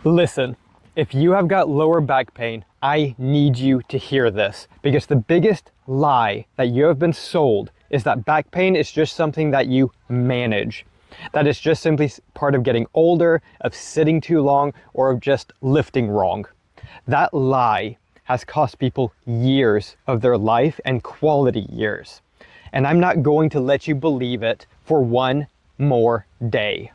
Listen, if you have got lower back pain, I need you to hear this, because the biggest lie that you have been sold is that back pain is just something that you manage. That is just simply part of getting older, of sitting too long, or of just lifting wrong. That lie has cost people years of their life and quality years. And I'm not going to let you believe it for one more day.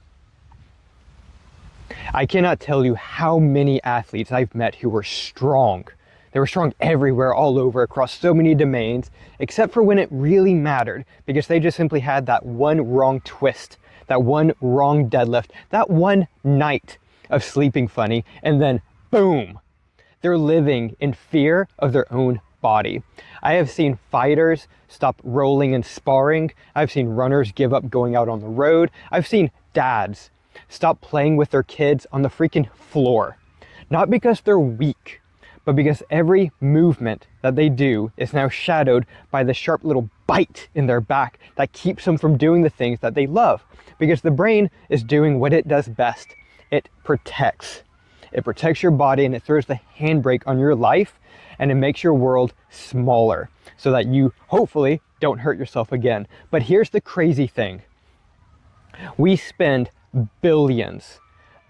I cannot tell you how many athletes I've met who were strong. They were strong everywhere, all over, across so many domains, except for when it really mattered, because they just simply had that one wrong twist, that one wrong deadlift, that one night of sleeping funny, and then boom, they're living in fear of their own body. I have seen fighters stop rolling and sparring. I've seen runners give up going out on the road. I've seen dads stop playing with their kids on the freaking floor. Not because they're weak, but because every movement that they do is now shadowed by the sharp little bite in their back that keeps them from doing the things that they love. Because the brain is doing what it does best. It protects. It protects your body, and it throws the handbrake on your life, and it makes your world smaller so that you hopefully don't hurt yourself again. But here's the crazy thing. We spend billions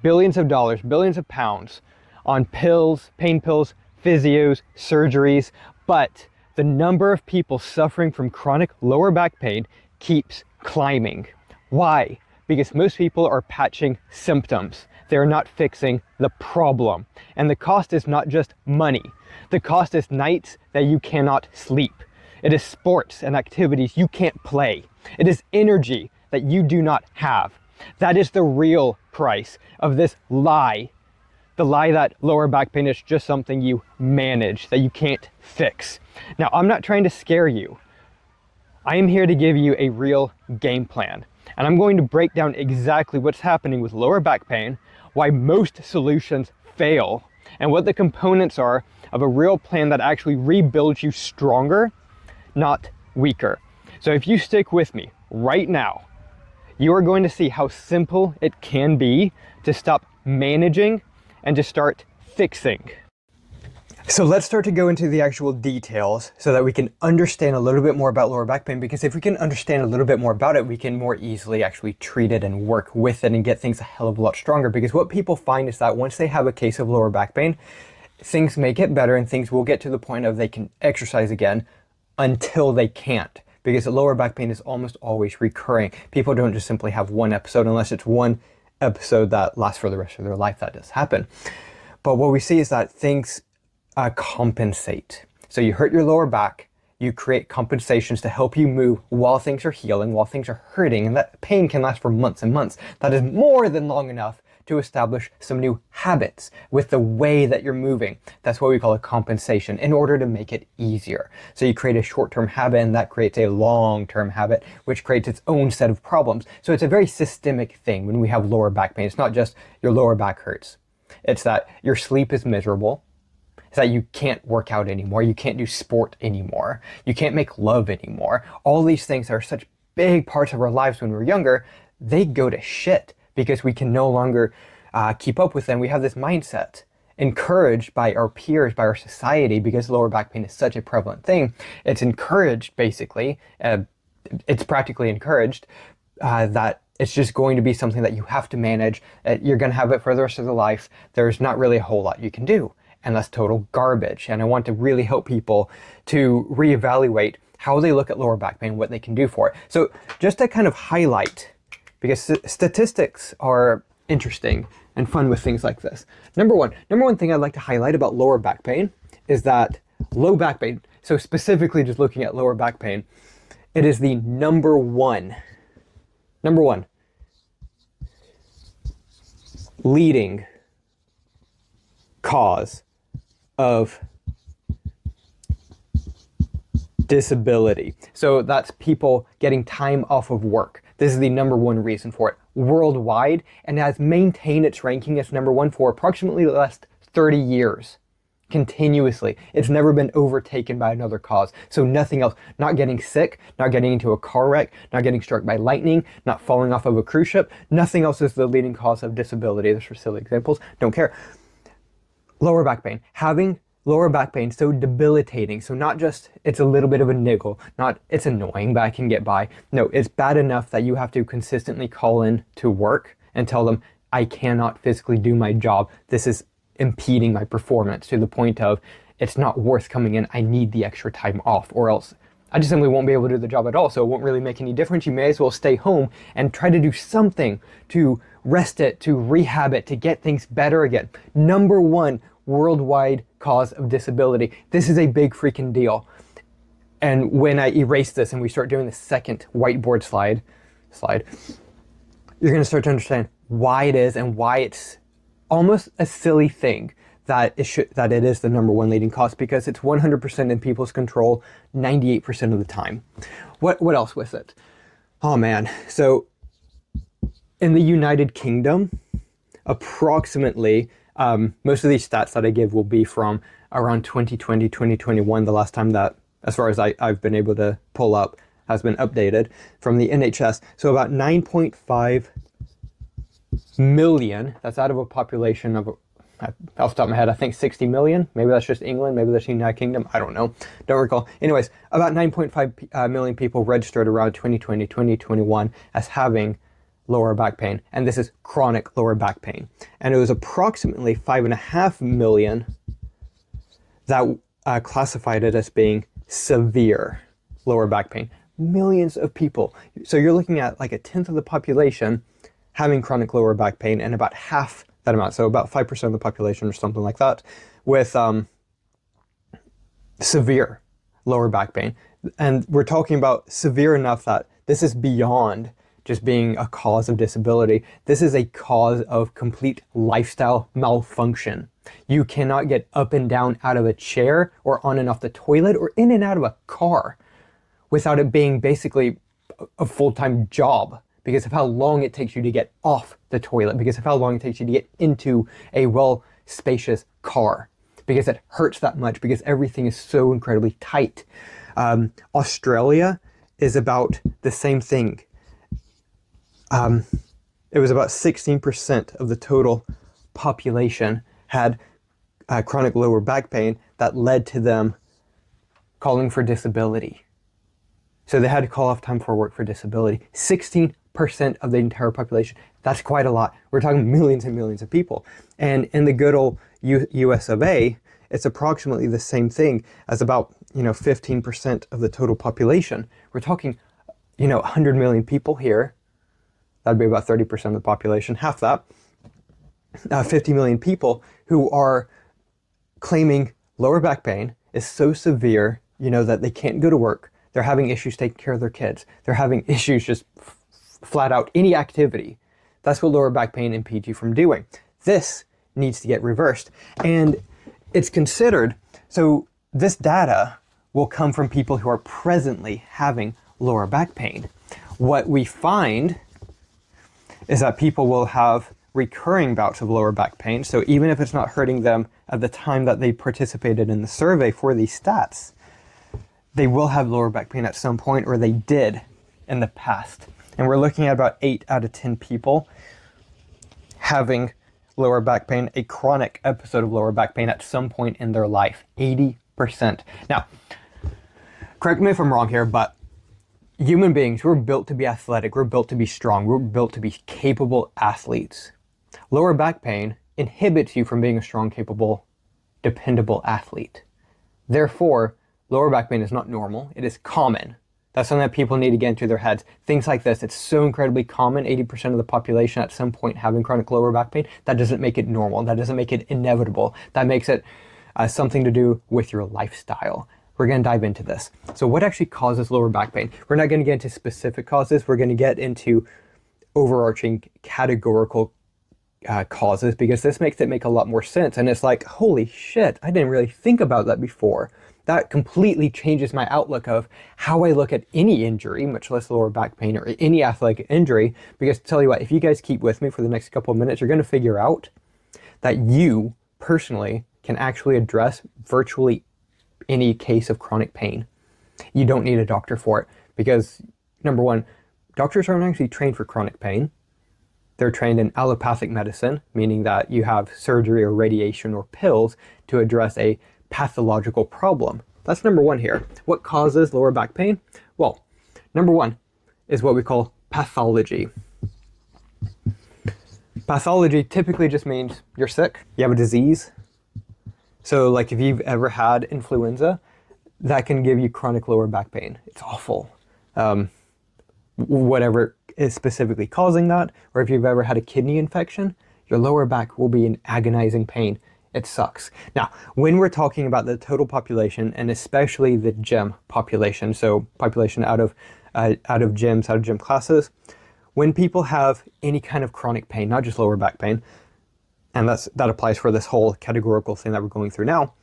of dollars, billions of pounds on pills, pain pills, physios, surgeries, but the number of people suffering from chronic lower back pain keeps climbing. Why? Because most people are patching symptoms. They're not fixing the problem. And the cost is not just money. The cost is nights that you cannot sleep. It is sports and activities you can't play. It is energy that you do not have. That is the real price of this lie. The lie that lower back pain is just something you manage, that you can't fix. Now, I'm not trying to scare you. I am here to give you a real game plan. And I'm going to break down exactly what's happening with lower back pain, why most solutions fail, and what the components are of a real plan that actually rebuilds you stronger, not weaker. So if you stick with me right now, you are going to see how simple it can be to stop managing and to start fixing. So let's start to go into the actual details so that we can understand a little bit more about lower back pain, because if we can understand a little bit more about it, we can more easily actually treat it and work with it and get things a hell of a lot stronger. Because what people find is that once they have a case of lower back pain, things may get better and things will get to the point of they can exercise again until they can't. Because the lower back pain is almost always recurring. People don't just simply have one episode unless it's one episode that lasts for the rest of their life. That does happen. But what we see is that things compensate. So you hurt your lower back, you create compensations to help you move while things are healing, while things are hurting, and that pain can last for months and months. That is more than long enough to establish some new habits with the way that you're moving. That's what we call a compensation, in order to make it easier. So you create a short-term habit, and that creates a long-term habit, which creates its own set of problems. So it's a very systemic thing when we have lower back pain. It's not just your lower back hurts. It's that your sleep is miserable. It's that you can't work out anymore. You can't do sport anymore. You can't make love anymore. All these things are such big parts of our lives when we're younger. They go to shit because we can no longer keep up with them. We have this mindset encouraged by our peers, by our society, because lower back pain is such a prevalent thing. It's encouraged, basically. It's practically encouraged that it's just going to be something that you have to manage. You're going to have it for the rest of your life. There's not really a whole lot you can do. And that's total garbage. And I want to really help people to reevaluate how they look at lower back pain, what they can do for it. So just to kind of highlight, because statistics are interesting and fun with things like this. Number one thing I'd like to highlight about lower back pain is that low back pain, so specifically just looking at lower back pain, it is the number one leading cause of disability. So that's people getting time off of work. This is the number one reason for it worldwide, and has maintained its ranking as number one for approximately the last 30 years. continuously. It's never been overtaken by another cause. So nothing else, not getting sick, not getting into a car wreck, not getting struck by lightning, not falling off of a cruise ship, nothing else is the leading cause of disability. Those are silly examples, don't care. Lower back pain. Having lower back pain so debilitating, so not just it's a little bit of a niggle, not it's annoying but I can get by. No, it's bad enough that you have to consistently call in to work and tell them, I cannot physically do my job. This is impeding my performance to the point of it's not worth coming in. I need the extra time off or else I just simply won't be able to do the job at all. So it won't really make any difference. You may as well stay home and try to do something to rest it, to rehab it, to get things better again. Number one worldwide cause of disability. This is a big freaking deal. And when I erase this and we start doing the second whiteboard slide, you're going to start to understand why it is and why it's almost a silly thing that it is the number one leading cause, because it's 100% in people's control 98% of the time. What else with it? Oh man. So in the United Kingdom, approximately, most of these stats that I give will be from around 2020, 2021, the last time that, as far as I've been able to pull up, has been updated from the NHS. So about 9.5 million, that's out of a population of, off the top of my head, I think 60 million. Maybe that's just England, maybe that's the United Kingdom, I don't know, don't recall. Anyways, about 9.5 million people registered around 2020, 2021 as having lower back pain, and this is chronic lower back pain. And it was approximately 5.5 million that classified it as being severe lower back pain. Millions of people. So you're looking at like a tenth of the population having chronic lower back pain, and about half that amount, so about 5% of the population or something like that, with severe lower back pain. And we're talking about severe enough that this is beyond just being a cause of disability. This is a cause of complete lifestyle malfunction. You cannot get up and down out of a chair or on and off the toilet or in and out of a car without it being basically a full-time job, because of how long it takes you to get off the toilet, because of how long it takes you to get into a well spacious car, because it hurts that much, because everything is so incredibly tight. Australia is about the same thing. It was about 16% of the total population had chronic lower back pain that led to them calling for disability. So they had to call off time for work for disability. 16% of the entire population. That's quite a lot. We're talking millions and millions of people. And in the good old US of A, it's approximately the same thing as about, 15% of the total population. We're talking, 100 million people here. That'd be about 30% of the population, half that. 50 million people who are claiming lower back pain is so severe, that they can't go to work. They're having issues taking care of their kids. They're having issues just flat out any activity. That's what lower back pain impedes you from doing. This needs to get reversed. And it's considered, so this data will come from people who are presently having lower back pain. What we find is that people will have recurring bouts of lower back pain. So even if it's not hurting them at the time that they participated in the survey for these stats, they will have lower back pain at some point, or they did in the past. And we're looking at about 8 out of 10 people having lower back pain, a chronic episode of lower back pain at some point in their life, 80%. Now, correct me if I'm wrong here, but human beings, we're built to be athletic, we're built to be strong, we're built to be capable athletes. Lower back pain inhibits you from being a strong, capable, dependable athlete. Therefore, lower back pain is not normal, it is common. That's something that people need to get into their heads. Things like this, it's so incredibly common, 80% of the population at some point having chronic lower back pain. That doesn't make it normal, that doesn't make it inevitable. That makes it something to do with your lifestyle. We're going to dive into this. So what actually causes lower back pain? We're not going to get into specific causes, we're going to get into overarching categorical causes, because this makes it make a lot more sense. And it's like, holy shit, I didn't really think about that before. That completely changes my outlook of how I look at any injury, much less lower back pain or any athletic injury. Because tell you what, if you guys keep with me for the next couple of minutes, you're going to figure out that you personally, can actually address virtually any case of chronic pain. You don't need a doctor for it because, number one, doctors aren't actually trained for chronic pain. They're trained in allopathic medicine, meaning that you have surgery or radiation or pills to address a pathological problem. That's number one here. What causes lower back pain? Well, number one is what we call pathology. Pathology typically just means you're sick, you have a disease. So like if you've ever had influenza, that can give you chronic lower back pain. It's awful. Whatever is specifically causing that, or if you've ever had a kidney infection, your lower back will be in agonizing pain. It sucks. Now, when we're talking about the total population, and especially the gym population, so population out of gyms, out of gym classes, when people have any kind of chronic pain, not just lower back pain, and that applies for this whole categorical thing that we're going through now,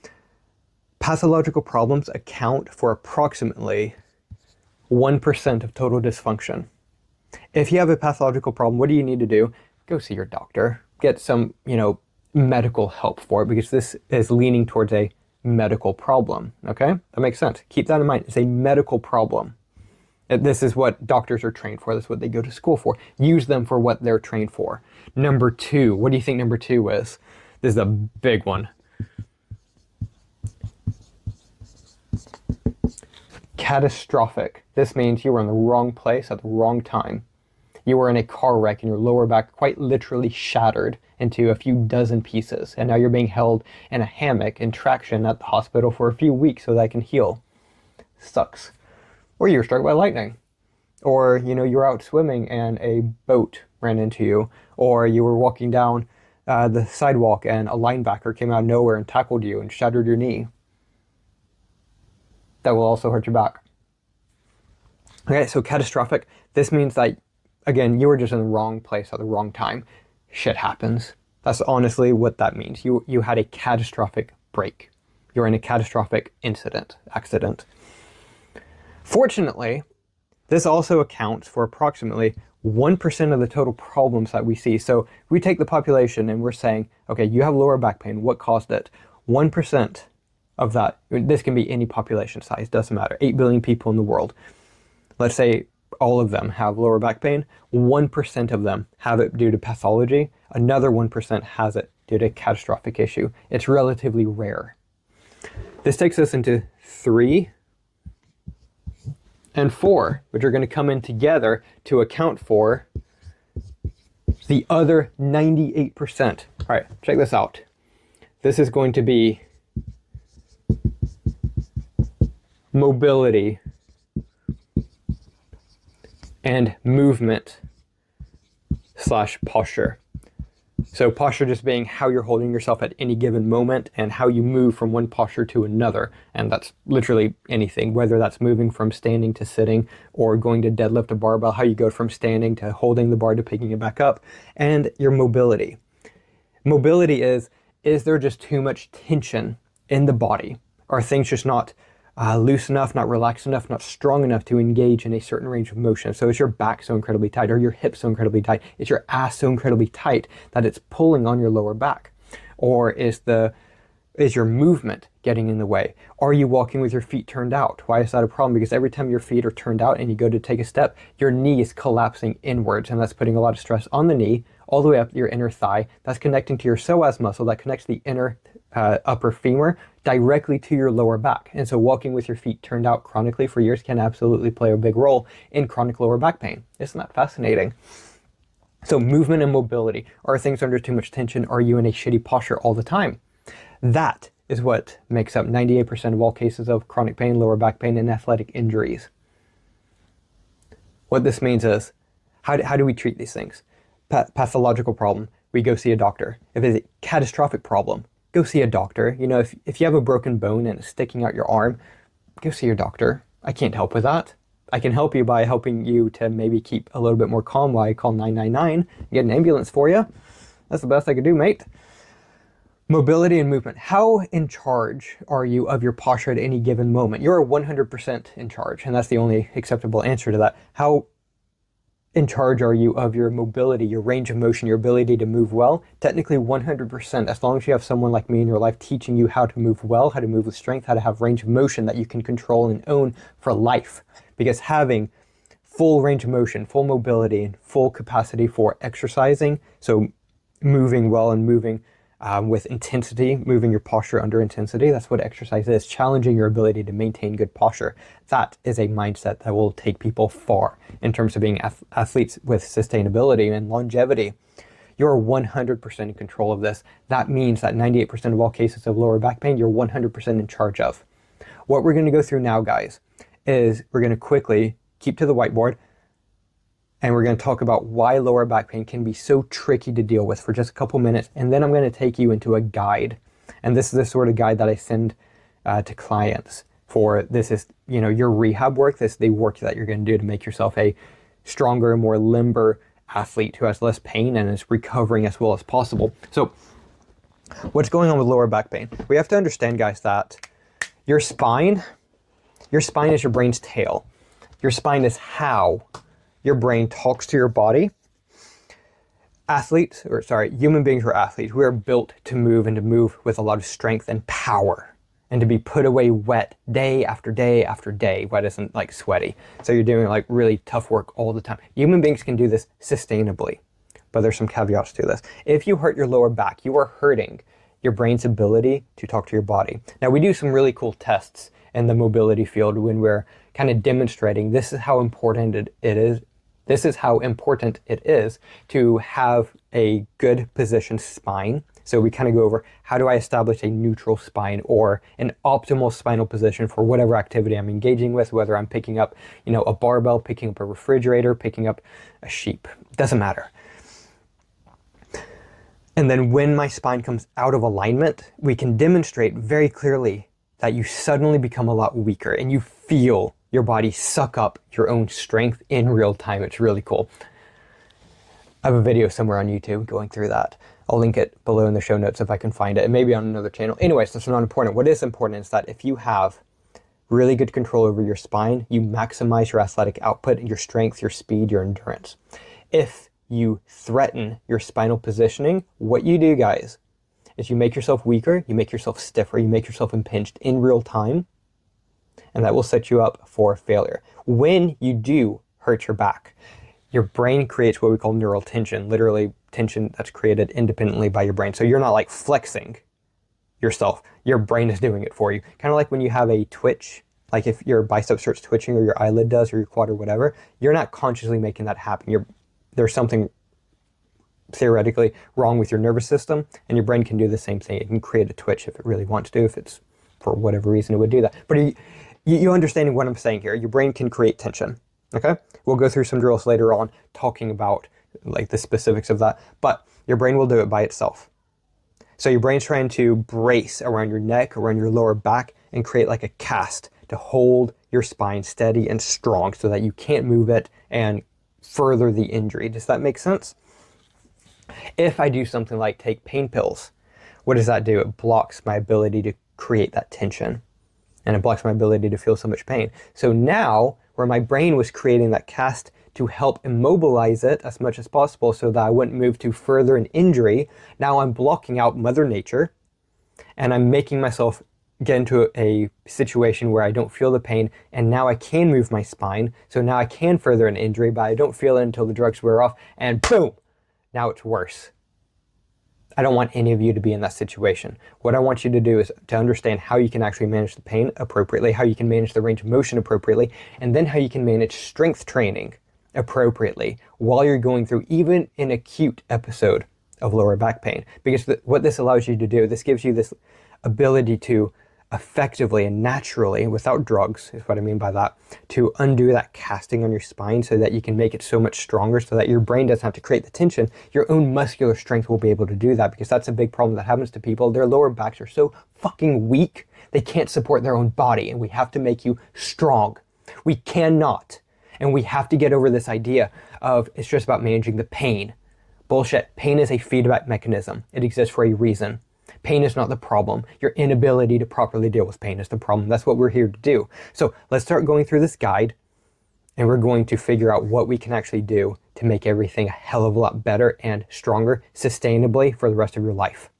pathological problems account for approximately 1% of total dysfunction. If you have a pathological problem, what do you need to do? Go see your doctor. Get some, medical help for it, because this is leaning towards a medical problem. Okay? That makes sense. Keep that in mind. It's a medical problem. This is what doctors are trained for. That's what they go to school for. Use them for what they're trained for. Number two, what do you think number two is? This is a big one. Catastrophic. This means you were in the wrong place at the wrong time. You were in a car wreck and your lower back quite literally shattered into a few dozen pieces, and now you're being held in a hammock in traction at the hospital for a few weeks so that it can heal. Sucks. Or you were struck by lightning. Or, you were out swimming and a boat ran into you. Or you were walking down the sidewalk and a linebacker came out of nowhere and tackled you and shattered your knee. That will also hurt your back. Okay, so catastrophic. This means that, again, you were just in the wrong place at the wrong time. Shit happens. That's honestly what that means. You had a catastrophic break. You're in a catastrophic accident. Fortunately, this also accounts for approximately 1% of the total problems that we see. So we take the population and we're saying, okay, you have lower back pain. What caused it? 1% of that, this can be any population size, doesn't matter. 8 billion people in the world. Let's say all of them have lower back pain. 1% of them have it due to pathology. Another 1% has it due to a catastrophic issue. It's relatively rare. This takes us into 3 and 4, which are going to come in together to account for the other 98%. All right, check this out. This is going to be mobility and movement / posture. So posture just being how you're holding yourself at any given moment and how you move from one posture to another. And that's literally anything, whether that's moving from standing to sitting or going to deadlift a barbell, how you go from standing to holding the bar to picking it back up, and your mobility. Mobility is there just too much tension in the body? Are things just not loose enough, not relaxed enough, not strong enough to engage in a certain range of motion? So is your back so incredibly tight? Are your hips so incredibly tight? Is your ass so incredibly tight that it's pulling on your lower back? Or is your movement getting in the way? Are you walking with your feet turned out? Why is that a problem? Because every time your feet are turned out and you go to take a step, your knee is collapsing inwards, and that's putting a lot of stress on the knee all the way up your inner thigh. That's connecting to your psoas muscle that connects the inner upper femur directly to your lower back. And so walking with your feet turned out chronically for years can absolutely play a big role in chronic lower back pain. Isn't that fascinating? So movement and mobility. Are things under too much tension? Are you in a shitty posture all the time? That is what makes up 98% of all cases of chronic pain, lower back pain, and athletic injuries. What this means is, how do we treat these things? Pathological problem, we go see a doctor. If it's a catastrophic problem, go see a doctor. If you have a broken bone and it's sticking out your arm, go see your doctor. I can't help with that. I can help you by helping you to maybe keep a little bit more calm while I call 999 and get an ambulance for you. That's the best I could do, mate. Mobility and movement. How in charge are you of your posture at any given moment? You're 100% in charge, and that's the only acceptable answer to that. How in charge are you of your mobility, your range of motion, your ability to move well? Technically 100%, as long as you have someone like me in your life teaching you how to move well, how to move with strength, how to have range of motion that you can control and own for life. Because having full range of motion, full mobility, and full capacity for exercising, so moving well and moving with intensity, moving your posture under intensity. That's what exercise is, challenging your ability to maintain good posture. That is a mindset that will take people far in terms of being athletes with sustainability and longevity. You're 100% in control of this. That means that 98% of all cases of lower back pain, you're 100% in charge of. What we're going to go through now, guys, is we're going to quickly keep to the whiteboard, and we're going to talk about why lower back pain can be so tricky to deal with for just a couple minutes. And then I'm going to take you into a guide. And this is the sort of guide that I send to clients for this is, your rehab work. This is the work that you're going to do to make yourself a stronger, more limber athlete who has less pain and is recovering as well as possible. So what's going on with lower back pain? We have to understand, guys, that your spine is your brain's tail. Your spine is how your brain talks to your body. Human beings are athletes. We are built to move and to move with a lot of strength and power and to be put away wet day after day after day. Wet isn't like sweaty. So you're doing like really tough work all the time. Human beings can do this sustainably, but there's some caveats to this. If you hurt your lower back, you are hurting your brain's ability to talk to your body. Now we do some really cool tests in the mobility field when we're kind of demonstrating this is how important it is. This is how important it is to have a good positioned spine. So we kind of go over, how do I establish a neutral spine or an optimal spinal position for whatever activity I'm engaging with, whether I'm picking up, a barbell, picking up a refrigerator, picking up a sheep, doesn't matter. And then when my spine comes out of alignment, we can demonstrate very clearly that you suddenly become a lot weaker and you feel your body suck up your own strength in real time. It's really cool. I have a video somewhere on YouTube going through that. I'll link it below in the show notes if I can find it, and maybe on another channel. Anyways, that's not important. What is important is that if you have really good control over your spine, you maximize your athletic output, your strength, your speed, your endurance. If you threaten your spinal positioning, what you do, guys, is you make yourself weaker, you make yourself stiffer, you make yourself impinged in real time, and that will set you up for failure. When you do hurt your back, your brain creates what we call neural tension, literally tension that's created independently by your brain. So you're not like flexing yourself, your brain is doing it for you. Kind of like when you have a twitch, like if your bicep starts twitching or your eyelid does or your quad or whatever, you're not consciously making that happen. There's something theoretically wrong with your nervous system, and your brain can do the same thing. It can create a twitch if it really wants to, if it's for whatever reason it would do that. But you understanding what I'm saying here, your brain can create tension, okay? We'll go through some drills later on talking about like the specifics of that, but your brain will do it by itself. So your brain's trying to brace around your neck, around your lower back, and create like a cast to hold your spine steady and strong so that you can't move it and further the injury. Does that make sense? If I do something like take pain pills, what does that do? It blocks my ability to create that tension, and it blocks my ability to feel so much pain. So now, where my brain was creating that cast to help immobilize it as much as possible so that I wouldn't move to further an injury, now I'm blocking out Mother Nature, and I'm making myself get into a situation where I don't feel the pain, and now I can move my spine, so now I can further an injury, but I don't feel it until the drugs wear off, and boom, now it's worse. I don't want any of you to be in that situation. What I want you to do is to understand how you can actually manage the pain appropriately, how you can manage the range of motion appropriately, and then how you can manage strength training appropriately while you're going through even an acute episode of lower back pain. Because what this allows you to do, this gives you this ability to effectively and naturally, without drugs, is what I mean by that, to undo that casting on your spine so that you can make it so much stronger so that your brain doesn't have to create the tension. Your own muscular strength will be able to do that, because that's a big problem that happens to people. Their lower backs are so fucking weak, they can't support their own body, and we have to make you strong. We cannot. And we have to get over this idea of it's just about managing the pain. Bullshit. Pain is a feedback mechanism. It exists for a reason. Pain is not the problem. Your inability to properly deal with pain is the problem. That's what we're here to do. So let's start going through this guide, and we're going to figure out what we can actually do to make everything a hell of a lot better and stronger sustainably for the rest of your life.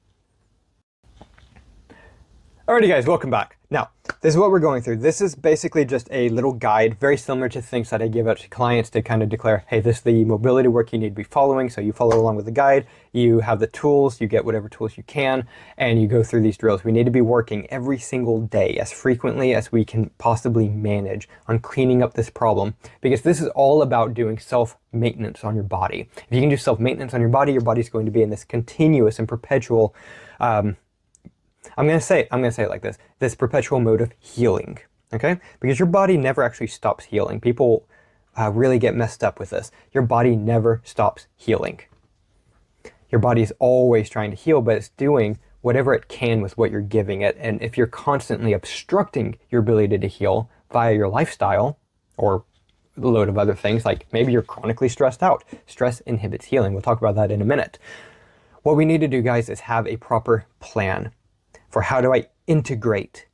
Alrighty guys, welcome back. Now, this is what we're going through. This is basically just a little guide, very similar to things that I give out to clients to kind of declare, hey, this is the mobility work you need to be following. So you follow along with the guide, you have the tools, you get whatever tools you can, and you go through these drills. We need to be working every single day as frequently as we can possibly manage on cleaning up this problem, because this is all about doing self-maintenance on your body. If you can do self-maintenance on your body's going to be in this continuous and perpetual I'm going to say it like this perpetual mode of healing, okay? Because your body never actually stops healing. People really get messed up with this. Your body never stops healing. Your body is always trying to heal, but it's doing whatever it can with what you're giving it. And if you're constantly obstructing your ability to heal via your lifestyle or a load of other things, like maybe you're chronically stressed out. Stress inhibits healing. We'll talk about that in a minute. What we need to do, guys, is have a proper plan for how do I integrate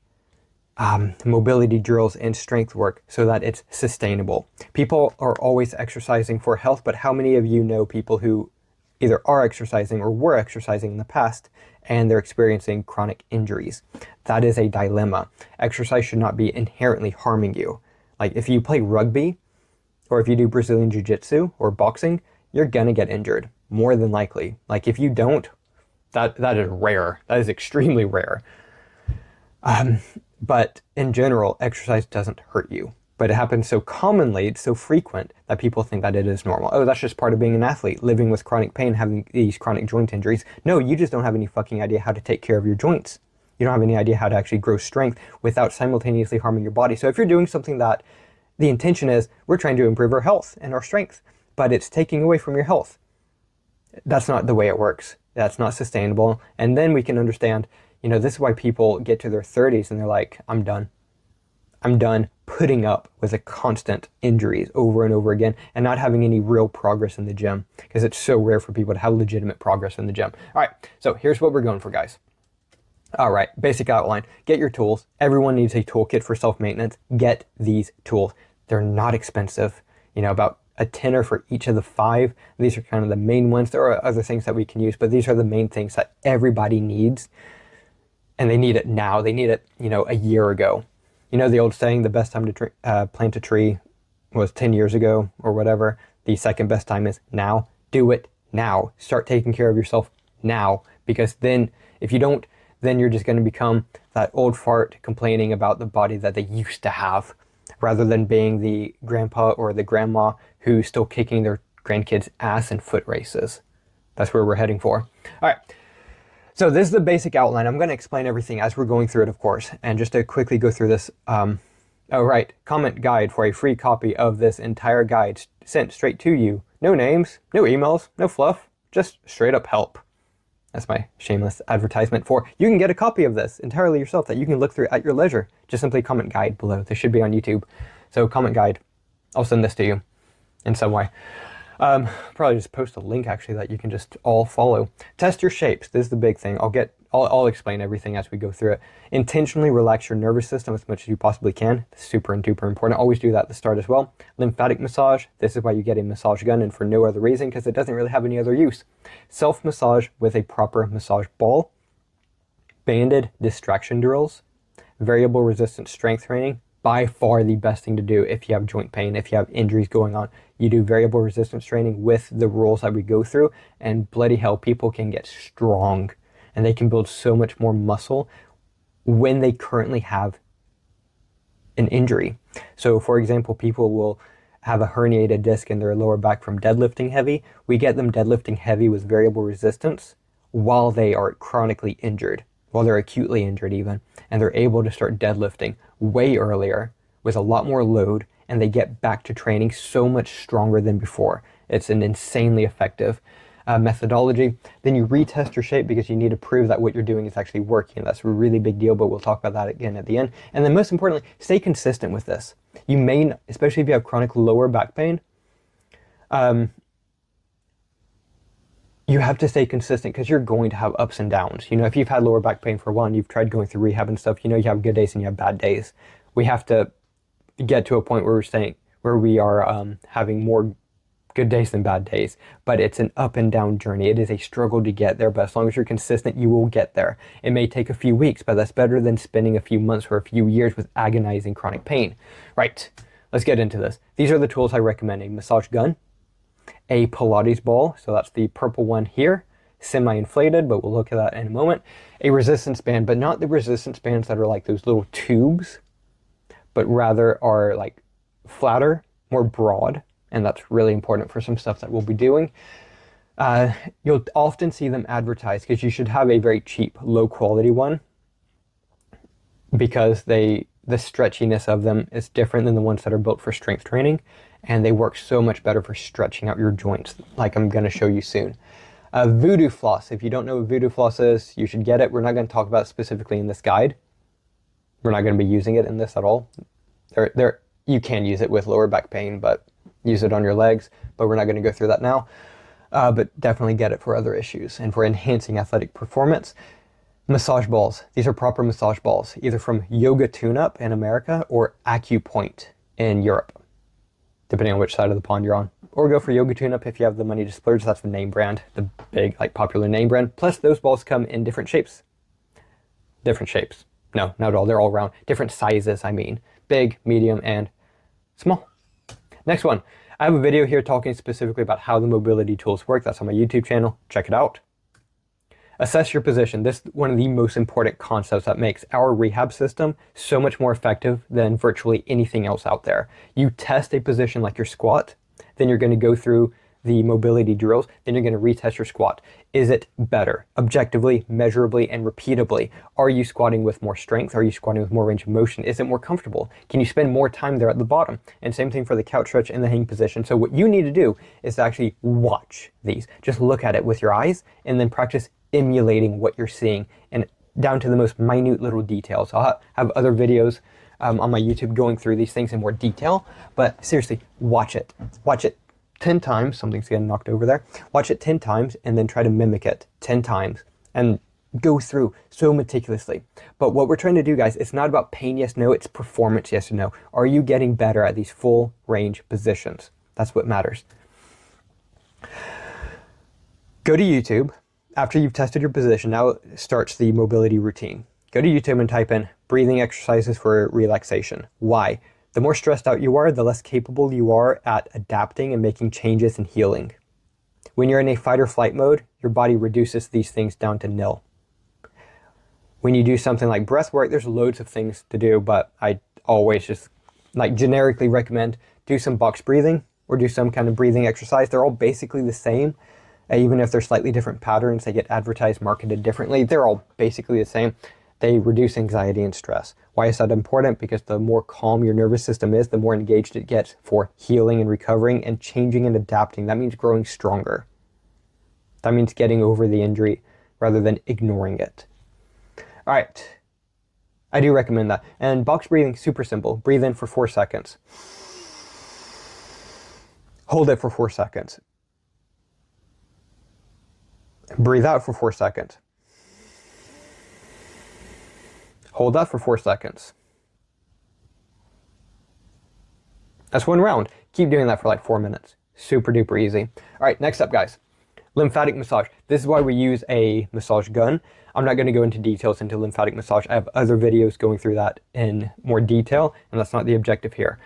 mobility drills and strength work so that it's sustainable. People are always exercising for health, but how many of you know people who either are exercising or were exercising in the past and they're experiencing chronic injuries? That is a dilemma. Exercise should not be inherently harming you. Like if you play rugby or if you do Brazilian Jiu-Jitsu or boxing, you're gonna get injured, more than likely. Like if you don't, that is rare. That is extremely rare. But in general, exercise doesn't hurt you. But it happens so commonly, it's so frequent that people think that it is normal. Oh, that's just part of being an athlete, living with chronic pain, having these chronic joint injuries. No, you just don't have any fucking idea how to take care of your joints. You don't have any idea how to actually grow strength without simultaneously harming your body. So if you're doing something that the intention is, we're trying to improve our health and our strength, but it's taking away from your health, that's not the way it works. That's not sustainable. And then we can understand, this is why people get to their 30s and they're like, I'm done. I'm done putting up with the constant injuries over and over again and not having any real progress in the gym, because it's so rare for people to have legitimate progress in the gym. All right, so here's what we're going for, guys. All right, basic outline. Get your tools. Everyone needs a toolkit for self-maintenance. Get these tools. They're not expensive. About a tenner for each of the 5. These are kind of the main ones. There are other things that we can use, but these are the main things that everybody needs. And they need it now. They need it, a year ago. The old saying, the best time to plant a tree was 10 years ago or whatever. The second best time is now. Do it now. Start taking care of yourself now, because then if you don't, then you're just going to become that old fart complaining about the body that they used to have, rather than being the grandpa or the grandma who's still kicking their grandkids' ass in foot races. That's where we're heading for. All right. So this is the basic outline. I'm going to explain everything as we're going through it, of course. And just to quickly go through this, comment guide for a free copy of this entire guide sent straight to you. No names, no emails, no fluff, just straight up help. That's my shameless advertisement for, you can get a copy of this entirely yourself that you can look through at your leisure. Just simply comment guide below. This should be on YouTube. So comment guide. I'll send this to you in some way. Probably just post a link actually that you can just all follow. Test your shapes. This is the big thing. I'll explain everything as we go through it. Intentionally relax your nervous system as much as you possibly can. Super and duper important. Always do that at the start as well. Lymphatic massage. This is why you get a massage gun, and for no other reason, because it doesn't really have any other use. Self-massage with a proper massage ball. Banded distraction drills. Variable resistance strength training. By far the best thing to do if you have joint pain, if you have injuries going on. You do variable resistance training with the rules that we go through, and bloody hell, people can get strong and they can build so much more muscle when they currently have an injury. So for example, people will have a herniated disc in their lower back from deadlifting heavy. We get them deadlifting heavy with variable resistance while they are chronically injured, while they're acutely injured even, and they're able to start deadlifting way earlier with a lot more load, and they get back to training so much stronger than before. It's an insanely effective methodology. Then you retest your shape because you need to prove that what you're doing is actually working. That's a really big deal, but we'll talk about that again at the end. And then most importantly, stay consistent with this. You may, especially if you have chronic lower back pain, you have to stay consistent because you're going to have ups and downs. If you've had lower back pain for a while and you've tried going through rehab and stuff, you have good days and you have bad days. We have to get to a point where we are having more good days than bad days, but it's an up and down journey. It is a struggle to get there, but as long as you're consistent, you will get there. It may take a few weeks, but that's better than spending a few months or a few years with agonizing chronic pain. Right, let's get into this. These are the tools I recommend: a massage gun, a Pilates ball, so that's the purple one here, semi-inflated, but we'll look at that in a moment, a resistance band, but not the resistance bands that are like those little tubes, but rather are like flatter, more broad, and that's really important for some stuff that we'll be doing. You'll often see them advertised because you should have a very cheap, low quality one, because the stretchiness of them is different than the ones that are built for strength training, and they work so much better for stretching out your joints, like I'm going to show you soon. Voodoo floss. If you don't know what voodoo floss is, you should get it. We're not going to talk about it specifically in this guide. We're not going to be using it in this at all. You can use it with lower back pain, but use it on your legs, but we're not going to go through that now. But definitely get it for other issues and for enhancing athletic performance. Massage balls. These are proper massage balls, either from Yoga Tune-Up in America or AcuPoint in Europe, depending on which side of the pond you're on. Or go for Yoga Tune-Up if you have the money to splurge. That's the name brand, the big, like, popular name brand. Plus, those balls come in different shapes. Different shapes. No, not at all. They're all round. Different sizes, I mean. Big, medium, and small. Next one. I have a video here talking specifically about how the mobility tools work. That's on my YouTube channel. Check it out. Assess your position. This is one of the most important concepts that makes our rehab system so much more effective than virtually anything else out there. You test a position like your squat, then you're going to go through the mobility drills, then you're going to retest your squat. Is it better? Objectively, measurably, and repeatably. Are you squatting with more strength? Are you squatting with more range of motion? Is it more comfortable? Can you spend more time there at the bottom? And same thing for the couch stretch and the hang position. So what you need to do is to actually watch these. Just look at it with your eyes and then practice emulating what you're seeing, and down to the most minute little details. I'll have other videos on my YouTube going through these things in more detail, but seriously, watch it. Watch it 10 times. Something's getting knocked over there. Watch it 10 times and then try to mimic it 10 times and go through so meticulously. But what we're trying to do, guys, it's not about pain, yes, no, it's performance, yes or no. Are you getting better at these full range positions? That's what matters. Go to YouTube. After you've tested your position, now starts the mobility routine. Go to YouTube and type in breathing exercises for relaxation. Why? The more stressed out you are, the less capable you are at adapting and making changes and healing. When you're in a fight or flight mode, your body reduces these things down to nil. When you do something like breath work, there's loads of things to do, but I always just generically recommend do some box breathing or do some kind of breathing exercise. They're all basically the same. Even if they're slightly different patterns, they get advertised, marketed differently. They're all basically the same. They reduce anxiety and stress. Why is that important? Because the more calm your nervous system is, the more engaged it gets for healing and recovering and changing and adapting. That means growing stronger. That means getting over the injury rather than ignoring it. All right. I do recommend that. And box breathing, super simple. Breathe in for 4 seconds. Hold it for 4 seconds. Breathe out for 4 seconds. Hold that for 4 seconds. That's one round. Keep doing that for like 4 minutes. Super duper easy. All right, next up, guys. Lymphatic massage. This is why we use a massage gun. I'm not going to go into details into lymphatic massage. I have other videos going through that in more detail, and that's not the objective here.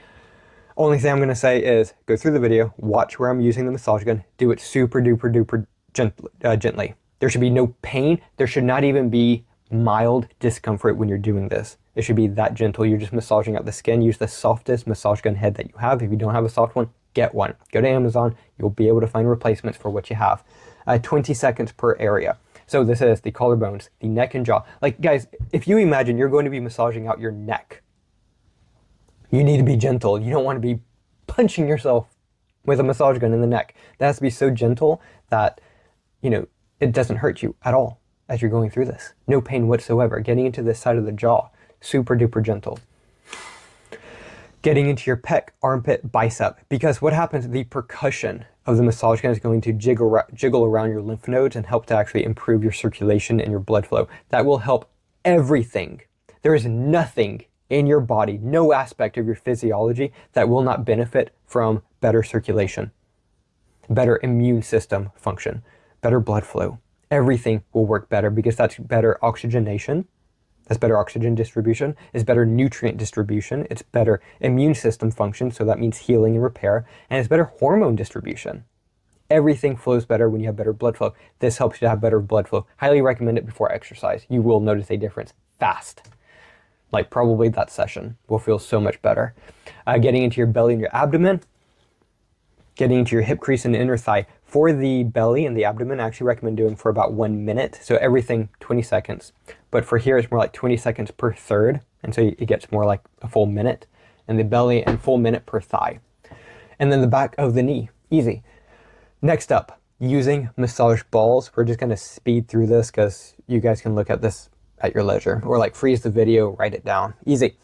Only thing I'm going to say is go through the video, watch where I'm using the massage gun, do it super duper duper gently. There should be no pain. There should not even be mild discomfort when you're doing this. It should be that gentle. You're just massaging out the skin. Use the softest massage gun head that you have. If you don't have a soft one, get one. Go to Amazon. You'll be able to find replacements for what you have. 20 seconds per area. So this is the collarbones, the neck and jaw. Like, guys, if you imagine you're going to be massaging out your neck, you need to be gentle. You don't want to be punching yourself with a massage gun in the neck. That has to be so gentle that, it doesn't hurt you at all as you're going through this. No pain whatsoever. Getting into this side of the jaw, super duper gentle. Getting into your pec, armpit, bicep. Because what happens, the percussion of the massage gun is going to jiggle around your lymph nodes and help to actually improve your circulation and your blood flow. That will help everything. There is nothing in your body, no aspect of your physiology that will not benefit from better circulation. better immune system function, better blood flow. Everything will work better because that's better oxygenation. That's better oxygen distribution. It's better nutrient distribution. It's better immune system function. So that means healing and repair. And it's better hormone distribution. Everything flows better when you have better blood flow. This helps you to have better blood flow. Highly recommend it before exercise. You will notice a difference fast. Like probably that session will feel so much better. Getting into your belly and your abdomen. Getting into your hip crease and inner thigh. For the belly and the abdomen, I actually recommend doing for about 1 minute. So everything 20 seconds. But for here, it's more like 20 seconds per third. And so it gets more like a full minute. And the belly and full minute per thigh. And then the back of the knee. Easy. Next up, using massage balls. We're just going to speed through this because you guys can look at this at your leisure. Or like freeze the video, write it down. Easy.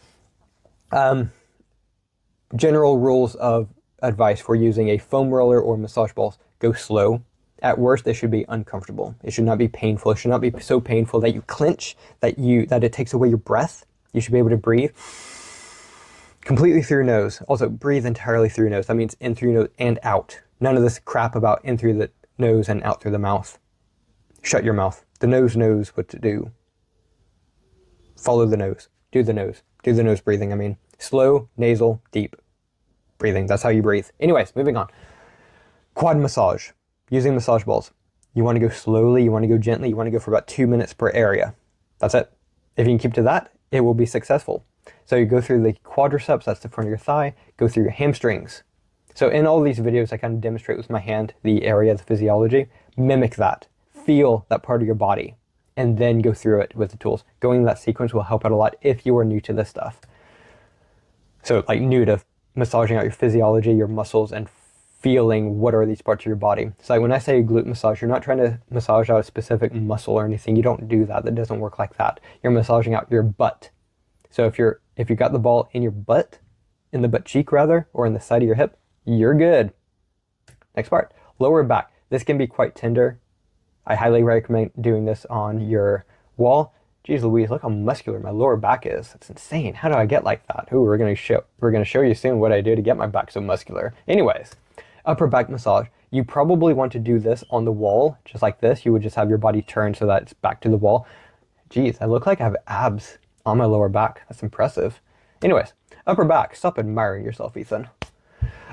General rules of advice for using a foam roller or massage balls. Go slow. At worst, it should be uncomfortable. It should not be painful. It should not be so painful that you clench, that it takes away your breath. You should be able to breathe completely through your nose. Also, breathe entirely through your nose. That means in through your nose and out. None of this crap about in through the nose and out through the mouth. Shut your mouth. The nose knows what to do. Follow the nose. Do the nose. Do the nose breathing, I mean. Slow, nasal, deep breathing. That's how you breathe. Anyways, moving on. Quad massage. Using massage balls. You want to go slowly. You want to go gently. You want to go for about 2 minutes per area. That's it. If you can keep to that, it will be successful. So you go through the quadriceps, that's the front of your thigh. Go through your hamstrings. So in all these videos, I kind of demonstrate with my hand the area, the physiology. Mimic that. Feel that part of your body. And then go through it with the tools. Going in that sequence will help out a lot if you are new to this stuff. So like new to massaging out your physiology, your muscles, and feeling what are these parts of your body. So like when I say glute massage, you're not trying to massage out a specific muscle or anything. You don't do that. That doesn't work like that. You're massaging out your butt. So if you got the ball in your butt, in the butt cheek rather, or in the side of your hip, you're good. Next part, lower back. This can be quite tender. I highly recommend doing this on your wall. Jeez Louise, look how muscular my lower back is. It's insane. How do I get like that? Ooh, we're gonna show you soon what I do to get my back so muscular. Anyways, upper back massage. You probably want to do this on the wall, just like this. You would just have your body turned so that it's back to the wall. Jeez, I look like I have abs on my lower back. That's impressive. Anyways, upper back. Stop admiring yourself, Ethan.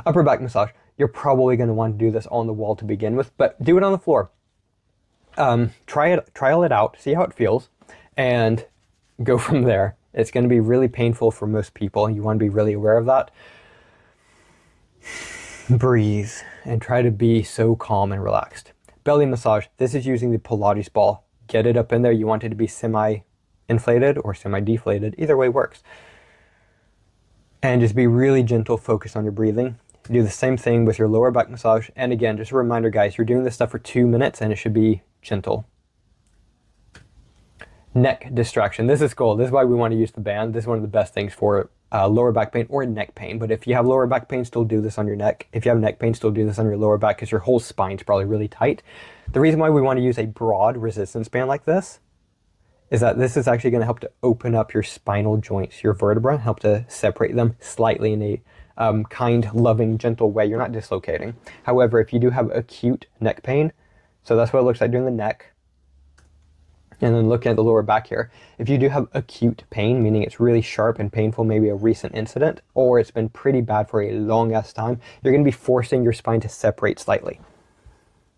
Upper back massage. You're probably going to want to do this on the wall to begin with, but do it on the floor. Trial it out, see how it feels, and go from there. It's going to be really painful for most people. You want to be really aware of that. Breathe and try to be so calm and relaxed. Belly massage. This is using the Pilates ball. Get it up in there. You want it to be semi-inflated or semi-deflated. Either way works. And just be really gentle, focus on your breathing. Do the same thing with your lower back massage. And again, just a reminder, guys, you're doing this stuff for 2 minutes and it should be gentle. Neck distraction. This is cool. This is why we want to use the band. This is one of the best things for lower back pain or neck pain. But if you have lower back pain, still do this on your neck. If you have neck pain, still do this on your lower back because your whole spine's probably really tight. The reason why we want to use a broad resistance band like this is that this is actually going to help to open up your spinal joints, your vertebra, help to separate them slightly in a kind, loving, gentle way. You're not dislocating. However, if you do have acute neck pain, so that's what it looks like during the neck, and then looking at the lower back here, if you do have acute pain, meaning it's really sharp and painful, maybe a recent incident, or it's been pretty bad for a long ass time, you're going to be forcing your spine to separate slightly.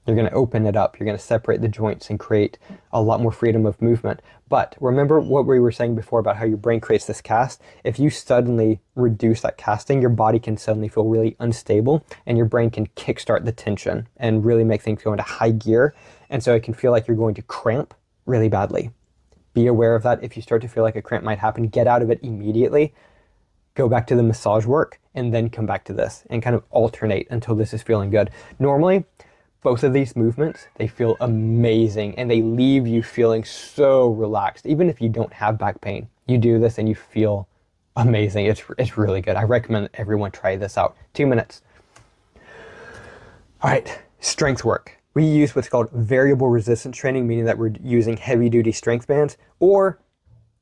You're going to open it up. You're going to separate the joints and create a lot more freedom of movement. But remember what we were saying before about how your brain creates this cast? If you suddenly reduce that casting, your body can suddenly feel really unstable and your brain can kickstart the tension and really make things go into high gear. And so it can feel like you're going to cramp really badly. Be aware of that. If you start to feel like a cramp might happen, get out of it immediately. Go back to the massage work and then come back to this and kind of alternate until this is feeling good. Normally, both of these movements, they feel amazing and they leave you feeling so relaxed. Even if you don't have back pain, you do this and you feel amazing. It's really good. I recommend everyone try this out. 2 minutes. All right, strength work. We use what's called variable resistance training, meaning that we're using heavy duty strength bands, or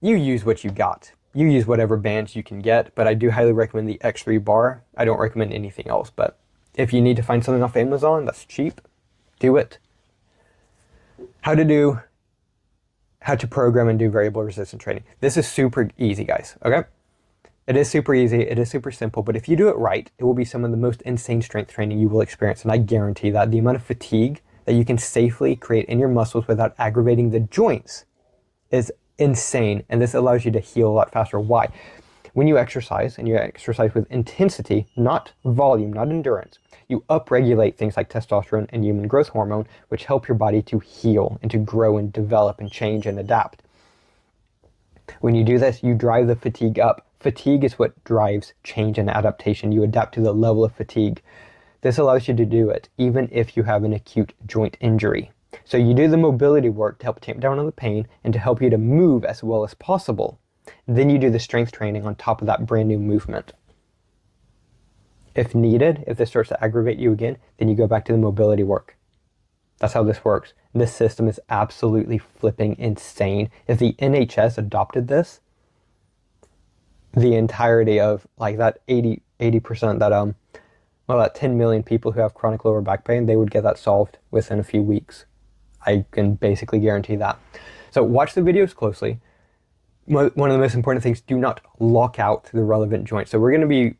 you use what you got. You use whatever bands you can get, but I do highly recommend the X3 bar. I don't recommend anything else, but If you need to find something off Amazon that's cheap, do it. How to program and do variable resistance training. This is super easy, guys, okay? It is super easy, it is super simple, but if you do it right, it will be some of the most insane strength training you will experience. And I guarantee that the amount of fatigue that you can safely create in your muscles without aggravating the joints is insane. And this allows you to heal a lot faster. Why? When you exercise, and you exercise with intensity, not volume, not endurance, you upregulate things like testosterone and human growth hormone, which help your body to heal and to grow and develop and change and adapt. When you do this, you drive the fatigue up. Fatigue is what drives change and adaptation. You adapt to the level of fatigue. This allows you to do it even if you have an acute joint injury. So you do the mobility work to help tamp down on the pain and to help you to move as well as possible. Then you do the strength training on top of that brand new movement. If needed, if this starts to aggravate you again, then you go back to the mobility work. That's how this works. This system is absolutely flipping insane. If the NHS adopted this, the entirety of like that 80% that 10 million people who have chronic lower back pain, they would get that solved within a few weeks. I can basically guarantee that. So watch the videos closely. One of the most important things, do not lock out the relevant joint. So we're going to be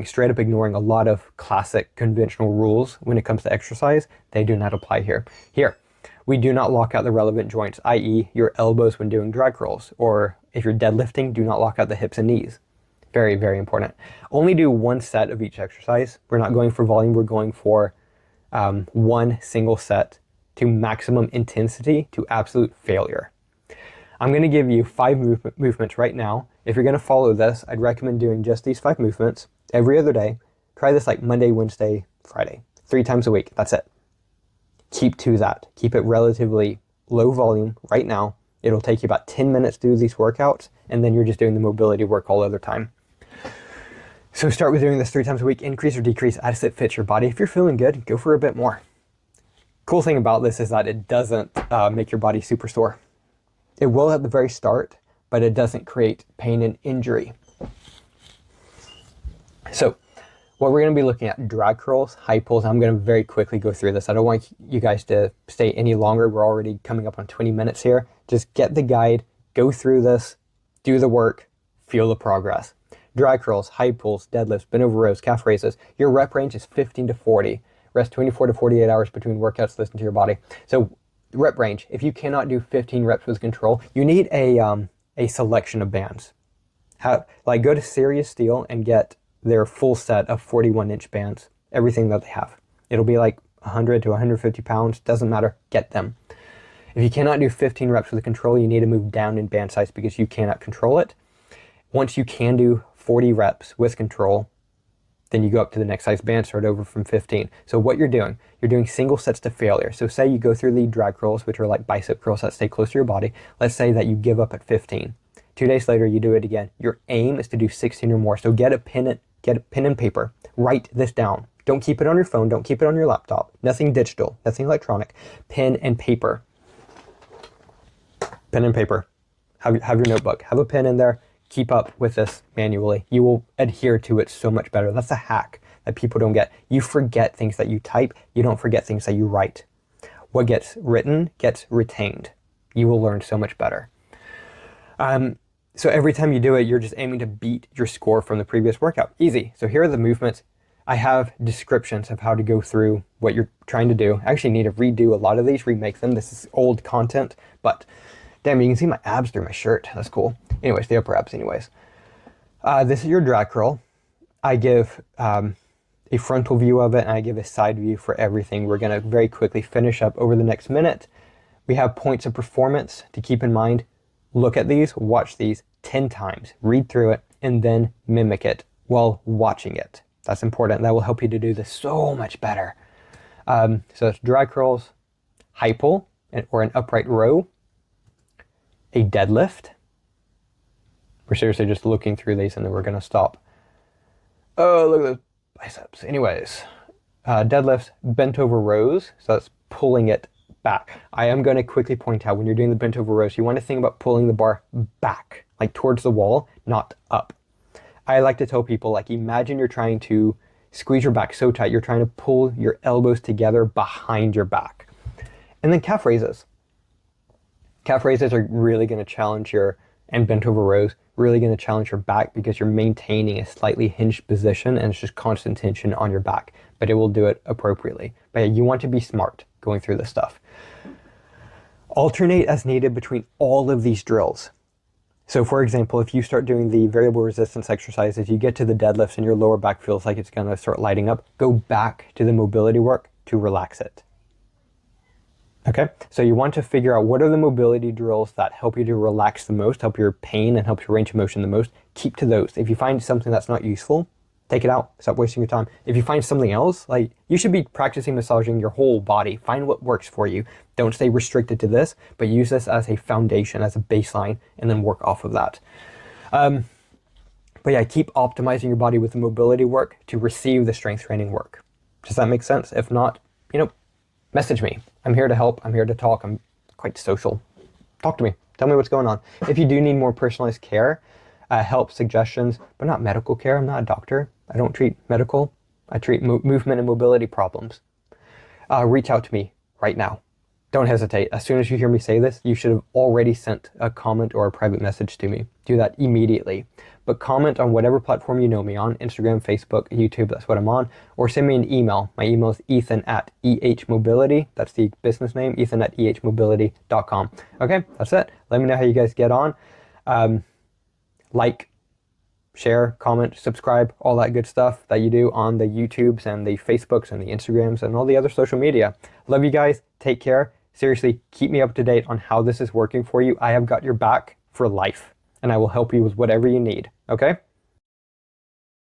straight up ignoring a lot of classic conventional rules when it comes to exercise. They do not apply here. Here, we do not lock out the relevant joints, i.e. your elbows when doing drag curls, or if you're deadlifting, do not lock out the hips and knees. Very, very important. Only do one set of each exercise. We're not going for volume, we're going for one single set to maximum intensity to absolute failure. I'm going to give you 5 movements right now. If you're going to follow this, I'd recommend doing just these 5 movements every other day. Try this like Monday, Wednesday, Friday, 3 times a week. That's it. Keep to that. Keep it relatively low volume right now. It'll take you about 10 minutes to do these workouts, and then you're just doing the mobility work all other time. So start with doing this 3 times a week, increase or decrease as it fits your body. If you're feeling good, go for a bit more. Cool thing about this is that it doesn't make your body super sore. It will at the very start, but it doesn't create pain and injury. So what we're going to be looking at, drag curls, high pulls. I'm going to very quickly go through this. I don't want you guys to stay any longer. We're already coming up on 20 minutes here. Just get the guide, go through this, do the work, feel the progress. Drag curls, high pulls, deadlifts, bent over rows, calf raises. Your rep range is 15 to 40. Rest 24 to 48 hours between workouts, listen to your body. So rep range, if you cannot do 15 reps with control, you need a selection of bands. Go to Serious Steel and get their full set of 41-inch bands, everything that they have. It'll be like 100 to 150 pounds, doesn't matter, get them. If you cannot do 15 reps with control, you need to move down in band size because you cannot control it. Once you can do 40 reps with control, then you go up to the next size band, start over from 15. So what you're doing single sets to failure. So say you go through the drag curls, which are like bicep curls that stay close to your body. Let's say that you give up at 15. 2 days later, you do it again. Your aim is to do 16 or more. So get a pen and paper. Write this down. Don't keep it on your phone. Don't keep it on your laptop. Nothing digital, nothing electronic. Pen and paper. Pen and paper. Have your notebook. Have a pen in there. Keep up with this manually. You will adhere to it so much better. That's a hack that people don't get. You forget things that you type. You don't forget things that you write. What gets written gets retained. You will learn so much better. So every time you do it, you're just aiming to beat your score from the previous workout. Easy. So here are the movements. I have descriptions of how to go through what you're trying to do. I actually need to redo a lot of these, remake them. This is old content, but damn, you can see my abs through my shirt. That's cool. Anyways, the upper abs anyways. This is your drag curl. I give a frontal view of it, and I give a side view for everything. We're going to very quickly finish up over the next minute. We have points of performance to keep in mind. Look at these, watch these 10 times, read through it, and then mimic it while watching it. That's important. That will help you to do this so much better. So it's drag curls, high pull, or an upright row, a deadlift. We're seriously just looking through these and then we're going to stop. Oh, look at those biceps. Anyways, deadlifts, bent over rows. So that's pulling it back. I am going to quickly point out when you're doing the bent over rows, you want to think about pulling the bar back, like towards the wall, not up. I like to tell people, like, imagine you're trying to Squeeze your back so tight. You're trying to pull your elbows together behind your back. And then calf raises. Calf raises are really going to challenge and bent over rows, really going to challenge your back because you're maintaining a slightly hinged position and it's just constant tension on your back, but it will do it appropriately. But yeah, you want to be smart going through this stuff. Alternate as needed between all of these drills. So for example, if you start doing the variable resistance exercises, you get to the deadlifts and your lower back feels like it's going to start lighting up, go back to the mobility work to relax it. Okay, so you want to figure out what are the mobility drills that help you to relax the most, help your pain and help your range of motion the most. Keep to those. If you find something that's not useful, take it out. Stop wasting your time. If you find something else, like you should be practicing massaging your whole body. Find what works for you. Don't stay restricted to this, but use this as a foundation, as a baseline, and then work off of that. But yeah, keep optimizing your body with the mobility work to receive the strength training work. Does that make sense? If not, message me. I'm here to help. I'm here to talk. I'm quite social. Talk to me. Tell me what's going on. If you do need more personalized care, help, suggestions, but not medical care. I'm not a doctor. I don't treat medical. I treat movement and mobility problems. Reach out to me right now. Don't hesitate. As soon as you hear me say this, you should have already sent a comment or a private message to me. Do that immediately. But comment on whatever platform you know me on, Instagram, Facebook, YouTube, that's what I'm on, or send me an email. My email is ethan@ehmobility. That's the business name, ethan@ehmobility.com. Okay, that's it. Let me know how you guys get on. Like, share, comment, subscribe, all that good stuff that you do on the YouTubes and the Facebooks and the Instagrams and all the other social media. Love you guys. Take care. Seriously, keep me up to date on how this is working for you. I have got your back for life, and I will help you with whatever you need. Okay?